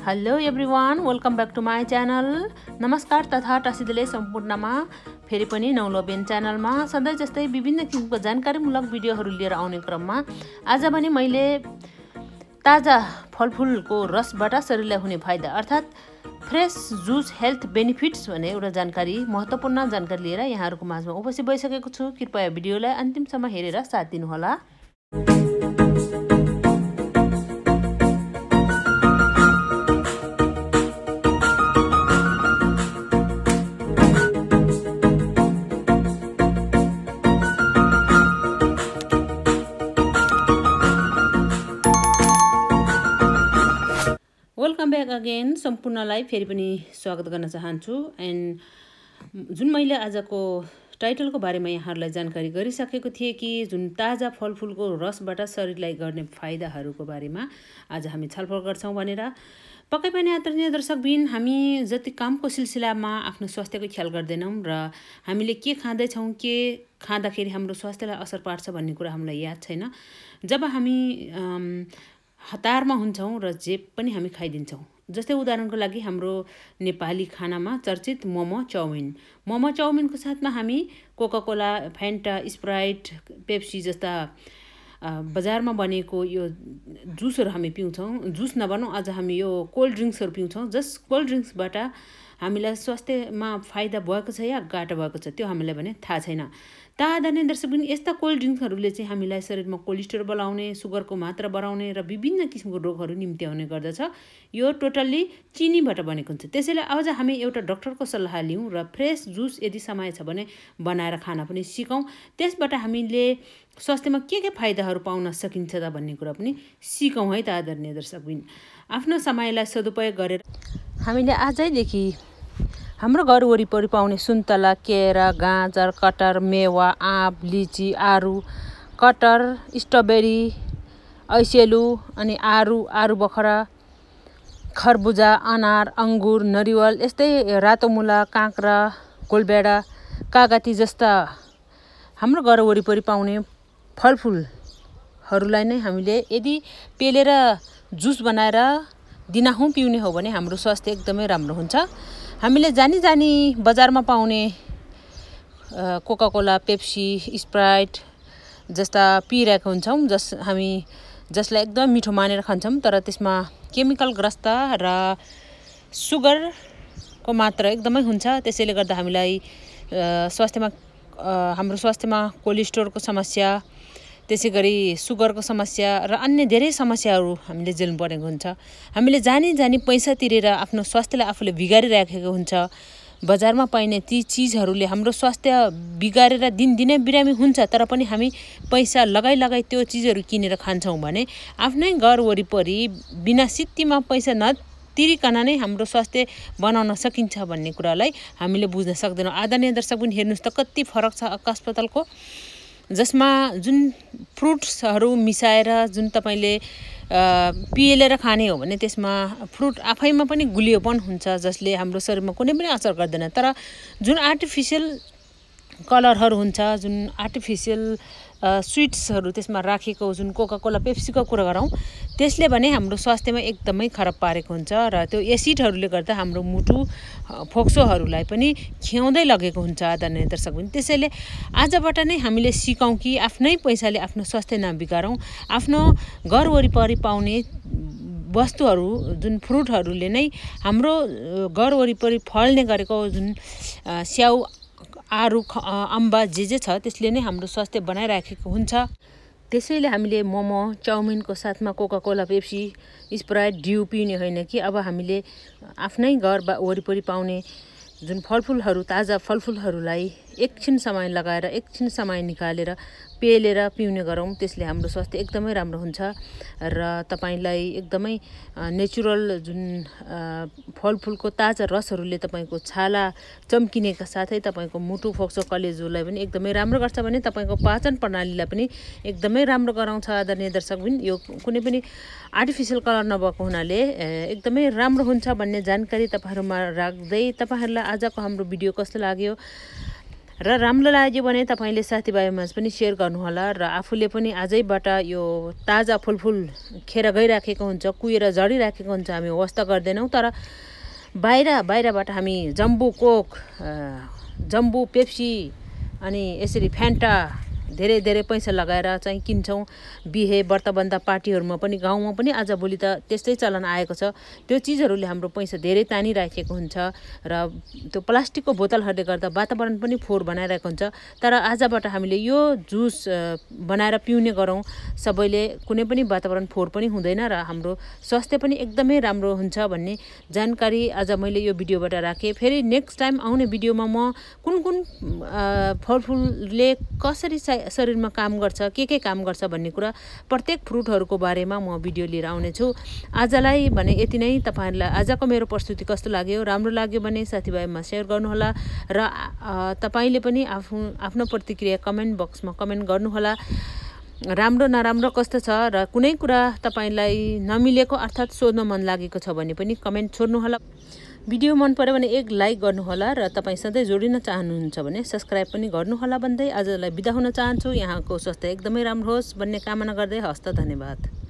Hello everyone, welcome back to my channel. नमस्कार तथा टासिदिले सम्पूर्णमा फेरि पनि नौलोबेन च्यानलमा सधैँ जस्तै विभिन्न किसिमको जानकारीमूलक भिडियोहरू लिएर आउने क्रममा आज पनि मैले ताजा फलफुलको रसबाट शरीरलाई हुने फाइदा अर्थात् फ्रेस जुस हेल्थ बेनिफिट्स भन्ने एउटा जानकारी, महत्त्वपूर्ण जानकारी लिएर यहाँहरूको माझमा उपस्थित भइसकेको छु। कृपया भिडियोलाई अन्तिमसम्म हेरेर साथ दिनुहोला। Welcome back again. सम्पूर्णलाई फेरि पनि स्वागत गर्न चाहन्छु। एन्ड जुन मैले आजको टाइटलको बारेमा यहाँहरूलाई जानकारी गरिसकेको थिएँ कि जुन ताजा फलफुलको रसबाट शरीरलाई गर्ने फाइदाहरूको बारेमा आज हामी छलफल गर्छौँ भनेर। पक्कै पनि आदरणीय दर्शकबिन, हामी जति कामको सिलसिलामा आफ्नो स्वास्थ्यको ख्याल गर्दैनौँ र हामीले के खाँदैछौँ, के खाँदाखेरि हाम्रो स्वास्थ्यलाई असर पार्छ भन्ने कुरा हामीलाई याद छैन। जब हामी हतारमा हुन्छौँ र जे पनि हामी खाइदिन्छौँ। जस्तै उदाहरणको लागि हाम्रो नेपाली खानामा चर्चित मोमो चाउमिनको साथमा हामी कोकाकोला, फ्यान्टा, स्प्राइट, पेप्सी जस्ता बजारमा बनेको यो जुसहरू हामी पिउँछौँ। जुस नभनौँ, आज हामी यो कोल्ड ड्रिङ्क्सहरू पिउँछौँ। जस कोल्ड ड्रिङ्क्सबाट हामीलाई स्वास्थ्यमा फाइदा भएको छ या घाटा भएको छ त्यो हामीलाई भने थाहा छैन। आदरणीय दर्शकबिन, यस्ता कोल्ड ड्रिङ्क्सहरूले चाहिँ हामीलाई शरीरमा कोलेस्ट्रोल बढाउने, सुगरको मात्रा बढाउने र विभिन्न किसिमको रोगहरू निम्त्याउने गर्दछ। यो टोटल्ली चिनीबाट बनेको हुन्छ। त्यसैले आज हामी एउटा डाक्टरको सल्लाह लिउँ र फ्रेस जुस यदि समय छ भने बनाएर खान पनि सिकौँ। त्यसबाट हामीले स्वास्थ्यमा के फाइदाहरू पाउन सकिन्छ त भन्ने कुरा पनि सिकौँ है त आदरणीय दर्शकबिन। आफ्नो समयलाई सदुपयोग गरेर हामीले आजैदेखि हाम्रो घर वरिपरि पाउने सुन्तला, केरा, गाजर, कटहर, मेवा, आँप, लिची, आरू, कटहर, स्ट्रबेरी, ऐसेलु अनि आरू बखरा, खरबुजा, अनार, अङ्गुर, नरिवल, यस्तै रातो मुला, काँक्रा, गोलबेडा, कागती जस्ता हाम्रो घर वरिपरि पाउने फलफुलहरूलाई नै हामीले यदि पेलेर जुस बनाएर दिनहुँ पिउने हो भने हाम्रो स्वास्थ्य एकदमै राम्रो हुन्छ। हामीले जानी बजारमा पाउने कोकाकोला, पेप्सी, स्प्राइट जस्ता पिइरहेको हुन्छौँ, जसलाई एकदम मिठो मानेर खान्छौँ, तर त्यसमा केमिकलग्रस्त र सुगरको मात्रा एकदमै हुन्छ। त्यसैले गर्दा हामीलाई हाम्रो स्वास्थ्यमा कोलेस्ट्रोलको समस्या, त्यसै गरी सुगरको समस्या र अन्य धेरै समस्याहरू हामीले झेल्नु परेको हुन्छ। हामीले जानी पैसा तिरेर आफ्नो स्वास्थ्यलाई आफूले बिगारिराखेको हुन्छ। बजारमा पाइने ती चिजहरूले हाम्रो स्वास्थ्य बिगारेर दिनदिनै बिरामी हुन्छ, तर पनि हामी पैसा लगाई त्यो चिजहरू किनेर खान्छौँ भने आफ्नै घर वरिपरि बिना सित्तीमा पैसा नतिरिकन नै हाम्रो स्वास्थ्य बनाउन सकिन्छ भन्ने कुरालाई हामीले बुझ्न सक्दैनौँ। आदरणीय दर्शक पनि हेर्नुहोस् त कति फरक छ आकाश पातालको। जसमा जुन फ्रुट्सहरू मिसाएर जुन तपाईँले पिएलेर खाने हो भने त्यसमा फ्रुट आफैमा पनि गुलियोपन हुन्छ, जसले हाम्रो शरीरमा कुनै पनि असर गर्दैन। तर जुन आर्टिफिसियल कलरहरू हुन्छ, जुन आर्टिफिसियल स्विट्सहरू त्यसमा राखेको, जुन कोकाकोला, पेप्सीको कुरा गरौँ, त्यसले भने हाम्रो स्वास्थ्यमा एकदमै खराब पारेको हुन्छ र त्यो एसिडहरूले गर्दा हाम्रो मुटु फोक्सोहरूलाई पनि खियाउँदै लगेको हुन्छ आदरणीय दर्शक पनि। त्यसैले आजबाट नै हामीले सिकौँ कि आफ्नै पैसाले आफ्नो स्वास्थ्य नबिगारौँ। आफ्नो घर वरिपरि पाउने वस्तुहरू, जुन फ्रुटहरूले नै हाम्रो घर वरिपरि फल्ने गरेको जुन स्याउ, आरू, अम्बा जे छ त्यसले नै हाम्रो स्वास्थ्य बनाइराखेको हुन्छ। त्यसैले हामीले मोमो, चाउमिनको साथमा कोकाकोला, पेप्सी, स्प्राइट, ड्यू पिउने होइन कि अब हामीले आफ्नै घर वरिपरि पाउने जुन फलफुलहरू, ताजा फलफुलहरूलाई एकछिन समय लगाएर, एकछिन समय निकालेर पेलेर पिउने गरौँ। त्यसले हाम्रो स्वास्थ्य एकदमै राम्रो हुन्छ र तपाईँलाई एकदमै नेचुरल जुन फलफुलको ताजा रसहरूले तपाईँको छाला चम्किनेका साथै तपाईँको मुटु, फोक्सो, कलेजोलाई पनि एकदमै राम्रो गर्छ भने तपाईँको पाचन प्रणालीलाई पनि एकदमै राम्रो गराउँछ आदरणीय दर्शकबिन। यो कुनै पनि आर्टिफिसियल कलर नभएको हुनाले एकदमै राम्रो हुन्छ भन्ने जानकारी तपाईँहरूमा राख्दै, तपाईँहरूलाई आजको हाम्रो भिडियो कस्तो लाग्यो र राम्रो लाग्यो भने तपाईले साथीभाइमा पनि शेयर गर्नुहोला र आफूले पनि आजैबाट यो ताजा फलफुल खेर गइराखेको हुन्छ कुहिएर झरिराखेको हुन्छ हामी वास्ता गर्दैनौं तर बाहिरबाट हामी जम्बो कोक जम्बो पेप्सी अनि यसरी फ्यान्टा धेरै पैसा लगाएर चाहिँ किन्छौं बिहे व्रतबन्ध पार्टीहरुमा पनि गाउँमा पनि आजभोलि त त्यस्तै चलन आएको छ त्यो चीजहरुले हाम्रो पैसा धेरै तानिराखेको हुन्छ र त्यो प्लास्टिकको बोतलहरुले गर्दा वातावरण पनि फोहोर बनाइरहेको हुन्छ तर आजबाट हामीले यो जुस बनाएर पिउने गरौं सबैले कुनै पनि वातावरण फोहोर पनि हुँदैन र हाम्रो स्वास्थ्य पनि एकदमै राम्रो हुन्छ भन्ने जानकारी आज मैले यो भिडियोबाट राखे फेरि नेक्स्ट टाइम आउने भिडियोमा म कुन फलफुलले कसरी शरीरमा काम गर्छ के काम गर्छ भन्ने कुरा प्रत्येक फ्रुटहरुको बारेमा म भिडियो लिएर आउने छु आजलाई भने यति नै तपाईहरुलाई आजको मेरो प्रस्तुति कस्तो लाग्यो राम्रो लाग्यो भने साथीभाइमा शेयर गर्नुहोला र तपाईले पनि आफ्नो प्रतिक्रिया कमेन्ट बक्समा कमेन्ट गर्नुहोला राम्रो नराम्रो कस्तो छ र कुनै कुरा तपाईलाई नमिलेको अर्थात सोध्न मन लागेको छ भने पनि कमेन्ट छोड्नुहोला भिडियो मन पर्यो भने एक लाइक गर्नुहोला र तपाई सधैं जोडिन चाहनुहुन्छ भने सब्स्क्राइब पनि गर्नुहोला भन्दै आजलाई बिदा हुन चाहन्छु यहाँको स्वास्थ्य एकदमै राम्रो होस् भन्ने कामना गर्दै हस्त धन्यवाद।